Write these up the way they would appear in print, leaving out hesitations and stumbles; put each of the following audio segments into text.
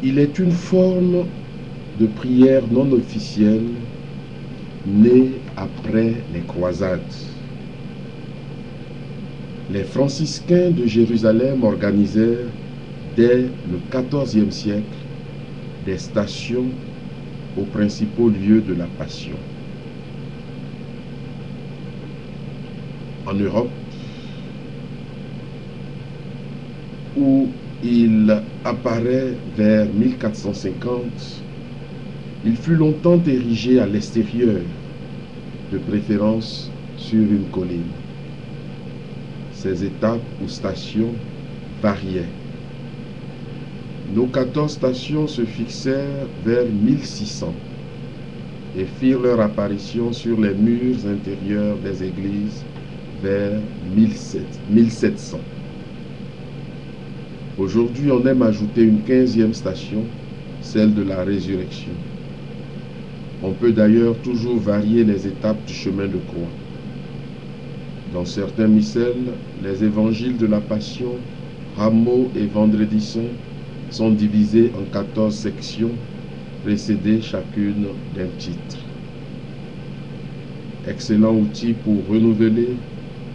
Il est une forme de prière non officielle née après les croisades. Les franciscains de Jérusalem organisèrent dès le XIVe siècle des stations aux principaux lieux de la Passion. En Europe, où il apparaît vers 1450, il fut longtemps érigé à l'extérieur, de préférence sur une colline. Ses étapes ou stations variaient. Nos 14 stations se fixèrent vers 1600 et firent leur apparition sur les murs intérieurs des églises vers 1700. Aujourd'hui, on aime ajouter une 15e station, celle de la résurrection. On peut d'ailleurs toujours varier les étapes du chemin de croix. Dans certains missels, les évangiles de la Passion, Rameau et Vendredi Saint sont divisés en 14 sections, précédées chacune d'un titre. Excellent outil pour renouveler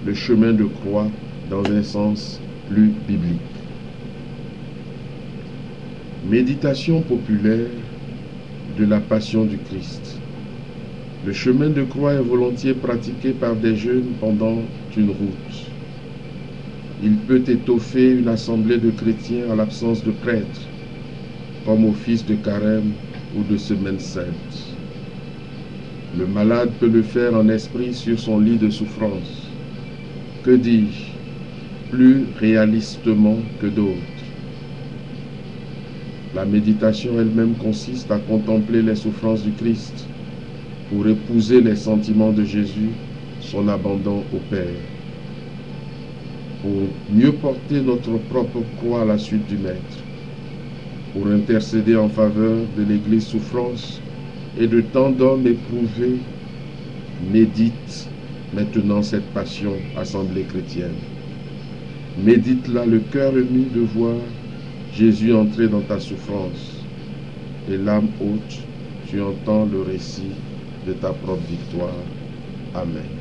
le chemin de croix dans un sens plus biblique. Méditation populaire de la Passion du Christ. Le chemin de croix est volontiers pratiqué par des jeunes pendant une route. Il peut étoffer une assemblée de chrétiens en l'absence de prêtres, comme office de carême ou de semaine sainte. Le malade peut le faire en esprit sur son lit de souffrance. Que dis-je, plus réalistement que d'autres. La méditation elle-même consiste à contempler les souffrances du Christ pour épouser les sentiments de Jésus, son abandon au Père. Pour mieux porter notre propre croix à la suite du Maître. Pour intercéder en faveur de l'Église souffrance et de tant d'hommes éprouvés, médite maintenant cette passion, assemblée chrétienne. Médite-la le cœur ému de voir Jésus entrer dans ta souffrance et l'âme haute, tu entends le récit de ta propre victoire. Amen.